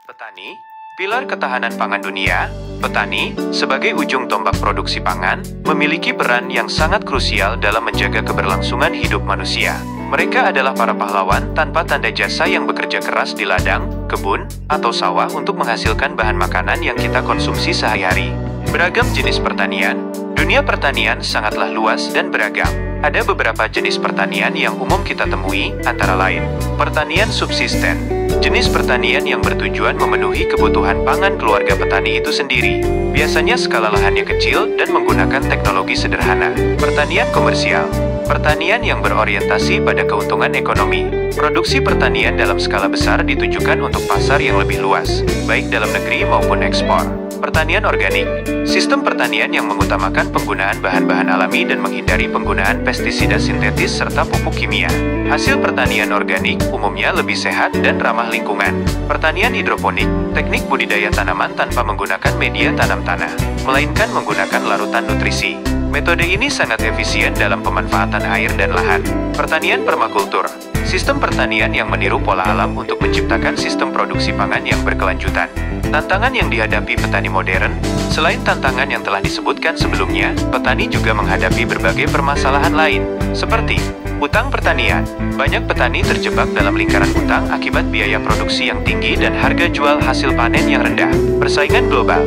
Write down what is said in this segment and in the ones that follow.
Petani, pilar ketahanan pangan dunia. Petani, sebagai ujung tombak produksi pangan, memiliki peran yang sangat krusial dalam menjaga keberlangsungan hidup manusia. Mereka adalah para pahlawan tanpa tanda jasa yang bekerja keras di ladang, kebun, atau sawah untuk menghasilkan bahan makanan yang kita konsumsi sehari-hari. Beragam jenis pertanian. Dunia pertanian sangatlah luas dan beragam. Ada beberapa jenis pertanian yang umum kita temui, antara lain pertanian subsisten. Jenis pertanian yang bertujuan memenuhi kebutuhan pangan keluarga petani itu sendiri. Biasanya skala lahannya kecil dan menggunakan teknologi sederhana. Pertanian komersial. Pertanian yang berorientasi pada keuntungan ekonomi. Produksi pertanian dalam skala besar ditujukan untuk pasar yang lebih luas, baik dalam negeri maupun ekspor. Pertanian organik. Sistem pertanian yang mengutamakan penggunaan bahan-bahan alami dan menghindari penggunaan pestisida sintetis serta pupuk kimia. Hasil pertanian organik umumnya lebih sehat dan ramah lingkungan. Pertanian hidroponik, teknik budidaya tanaman tanpa menggunakan media tanam tanah, melainkan menggunakan larutan nutrisi. Metode ini sangat efisien dalam pemanfaatan air dan lahan. Pertanian permakultur, sistem pertanian yang meniru pola alam untuk menciptakan sistem produksi pangan yang berkelanjutan. Tantangan yang dihadapi petani modern. Selain tantangan yang telah disebutkan sebelumnya, petani juga menghadapi berbagai permasalahan lain, seperti hutang pertanian. Banyak petani terjebak dalam lingkaran hutang akibat biaya produksi yang tinggi dan harga jual hasil panen yang rendah. Persaingan global.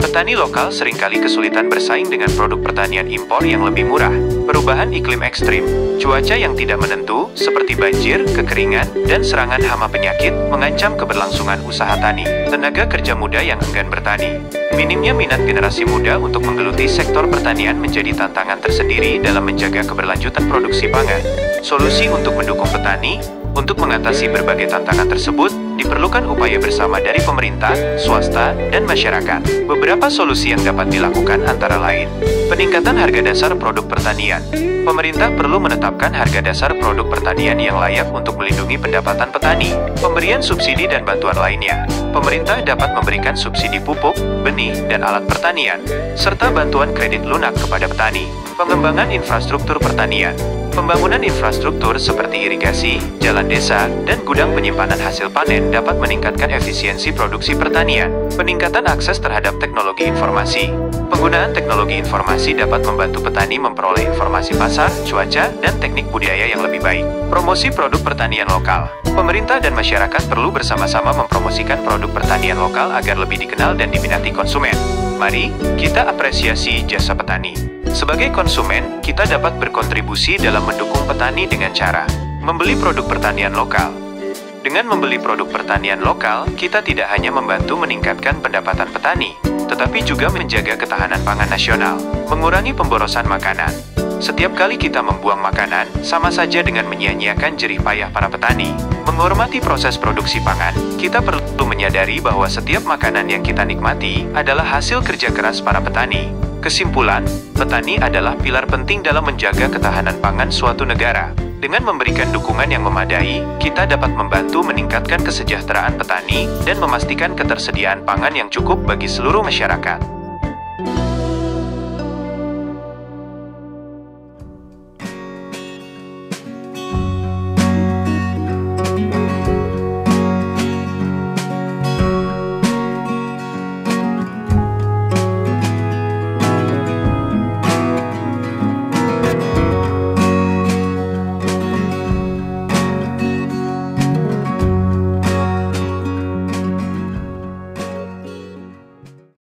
Petani lokal seringkali kesulitan bersaing dengan produk pertanian impor yang lebih murah. Perubahan iklim ekstrim, cuaca yang tidak menentu, seperti banjir, kekeringan, dan serangan hama penyakit, mengancam keberlangsungan usaha tani. Tenaga kerja muda yang enggan bertani. Minimnya minat generasi muda untuk menggeluti sektor pertanian menjadi tantangan tersendiri dalam menjaga keberlanjutan produksi pangan. Solusi untuk mendukung petani. Untuk mengatasi berbagai tantangan tersebut, diperlukan upaya bersama dari pemerintah, swasta, dan masyarakat. Beberapa solusi yang dapat dilakukan antara lain: peningkatan harga dasar produk pertanian. Pemerintah perlu menetapkan harga dasar produk pertanian yang layak untuk melindungi pendapatan petani. Pemberian subsidi dan bantuan lainnya. Pemerintah dapat memberikan subsidi pupuk, benih, dan alat pertanian, serta bantuan kredit lunak kepada petani. Pengembangan infrastruktur pertanian. Pembangunan infrastruktur seperti irigasi, jalan desa, dan gudang penyimpanan hasil panen dapat meningkatkan efisiensi produksi pertanian. Peningkatan akses terhadap teknologi informasi. Penggunaan teknologi informasi dapat membantu petani memperoleh informasi pasar, cuaca, dan teknik budidaya yang lebih baik. Promosi produk pertanian lokal. Pemerintah dan masyarakat perlu bersama-sama mempromosikan produk pertanian lokal agar lebih dikenal dan diminati konsumen. Mari kita apresiasi jasa petani. Sebagai konsumen, kita dapat berkontribusi dalam mendukung petani dengan cara membeli produk pertanian lokal. Dengan membeli produk pertanian lokal, kita tidak hanya membantu meningkatkan pendapatan petani, tetapi juga menjaga ketahanan pangan nasional, mengurangi pemborosan makanan. Setiap kali kita membuang makanan, sama saja dengan menyia-nyiakan jerih payah para petani. Menghormati proses produksi pangan, kita perlu menyadari bahwa setiap makanan yang kita nikmati adalah hasil kerja keras para petani. Kesimpulan, petani adalah pilar penting dalam menjaga ketahanan pangan suatu negara. Dengan memberikan dukungan yang memadai, kita dapat membantu meningkatkan kesejahteraan petani dan memastikan ketersediaan pangan yang cukup bagi seluruh masyarakat.